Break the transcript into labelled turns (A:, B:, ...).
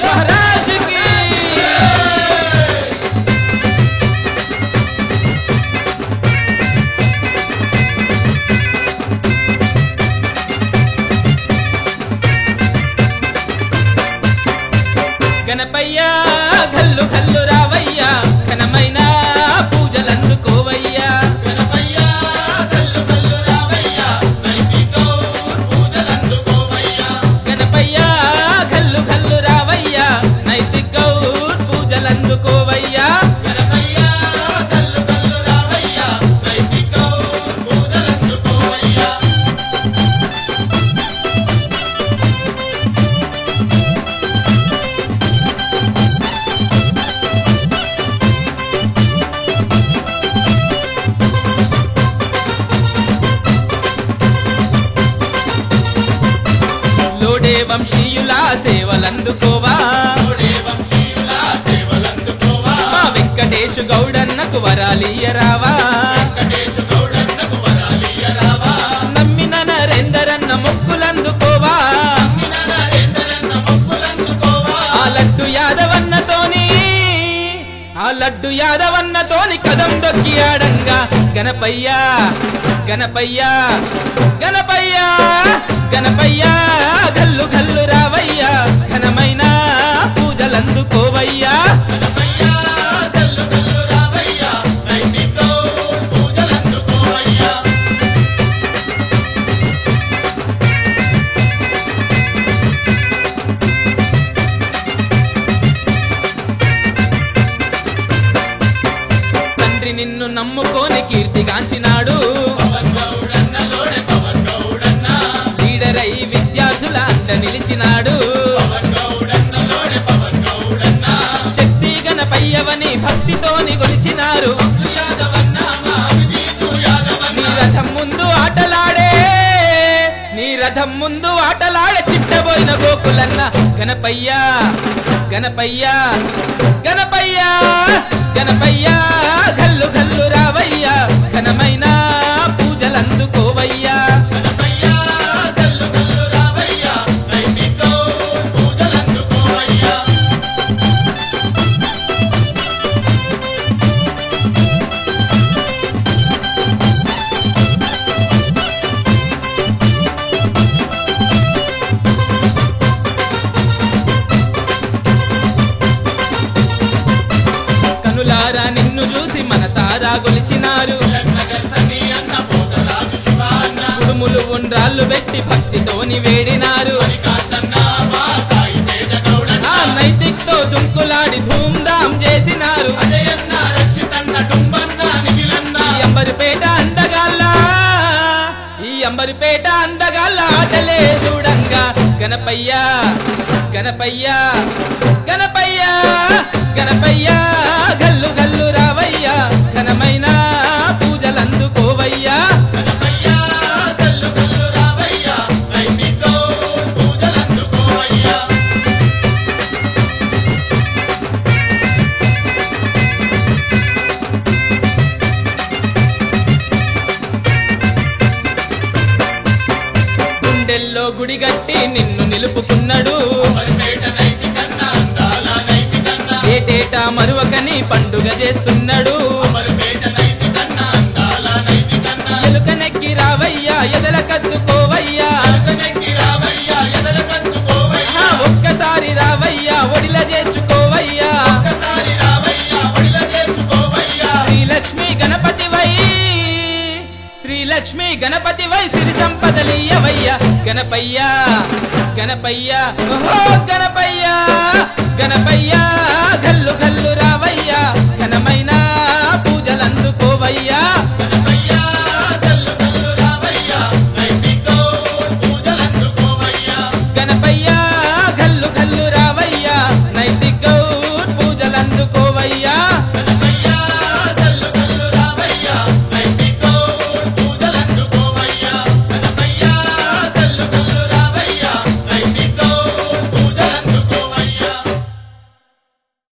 A: गणेश महाराज की గణపయ్య గల్లు గల్లు రావయ్య ఘనమైన పూజలందుకోవయ్యా
B: గణపయ్య గల్లు గల్లు రావయ్య నైతికో పూజలందుకోవయ్యా
A: గణపయ్య గల్లు గల్లు రావయ్య నైతిక పూజలందుకోవయ్యా
B: గణపయ్య గల్లు గల్లు రావయ్య నైతికో పూజలందుకోవయ్యా
A: లోడే వంశీయుల సేవలందుకోవా
B: లోడే వంశీయుల సేవలందుకోవా
A: మా వెంకటేశ్ గౌడన్నకు వరాలియరావా
B: వెంకటేశ గౌడన్నకు వరాలియరావా
A: నమ్మిన నరేందరన్న మొక్కులందుకోవా
B: నమ్మిన నరేంద్రన్న మొక్కులందుకోవా
A: ఆ లడ్డు యాదవన్నతోని కదం దొక్కి ఆడంగా గణపయ్య గణపయ్య గణపయ్య గణపయ్య గల్లు గల్లు రావయ్యా ఘనమైన పూజలందుకోవయ్యా
B: గణపయ్య గల్లు గల్లు రావయ్య నైతికో పూజలందుకోవయ్యా
A: తండ్రి నిన్ను నమ్ముకోని కీర్తిగాంచినాడు
B: పవన్ గౌడన్న లోడే పవన్ గౌడన్న
A: లీడరై విద్యార్థుల అండ నిలిచినాడు
B: పవన్ గౌడన్న లోడే పవన్ గౌడన్న
A: శక్తి గణపయ్యవని భక్తితోని గొలిచినారు
B: యాదవన్న మా అభిజీతు యాదవన్న
A: నీ రథం ముందు ఆటలాడే చిట్టబోయిన గోకులన్న గణపయ్య గణపయ్య గణపయ్య గణపయ్య గల్లు గల్లు రావయ్యా ఘనమైన పూజలందుకోవయ్యా
B: గణపయ్య గల్లు గల్లు రావయ్య నైతికో పూజలందుకోవయ్యా
A: కనులారా నిన్ను చూసి మనసారా గొలిచినారు
B: నగర్ సని అన్న పోతరాజు శివ అన్న
A: కుడుములు ఉండ్రాళ్ళు పెట్టి భక్తితోని వేడినారు
B: కాంతన్న మా సాయి తేజ గౌడన్న
A: ఆ నైతిక్తో దుంకులాడి ధూమ్ధాం చేసినారు
B: అజయన్న రక్షితన్న డుంబన్న నిఖిలన్న
A: ఈ అంబరిపేట అందగాళ్ళ ఆటలే చూడంగా గణపయ్య గణపయ్య గణపయ్య గణపయ్య గల్లు గల్లు రావయ్యా ఘనమైన పూజలందుకోవయ్యా
B: గణపయ్య గల్లు గల్లు రావయ్య నైతికో పూజలందుకోవయ్యా
A: గుండెల్లో గుడిగట్టి నిన్ను నిలుపుకున్నాడు
B: అమర్పేట నైతికన్న అందాల నైతికన్న
A: ఏటేటా మరువకని పండుగ చేస్తున్నాడు
B: అమర్పేట నైతికన్న అందాల నైతికన్న
A: ఎలుకనెక్కి రావయ్యా ఎదల కత్తుకోవయ్యా
B: అరకనెక్కి రావయ్య ఎదల కత్తుకోవయ్యా
A: ఒక్కసారి రావయ్యా ఒడిల చేర్చుకోవయ్యా
B: ఒక్కసారి రావయ్య ఒడిల చేసుకోవయ్యా
A: శ్రీలక్ష్మి గణపతివై సిరి సంపదలియవయ్యా గణపయ్య గణపయ్య ఓహో గణపయ్య గణపయ్య గల్లు గల్లు రావయ్యా ఘనమైన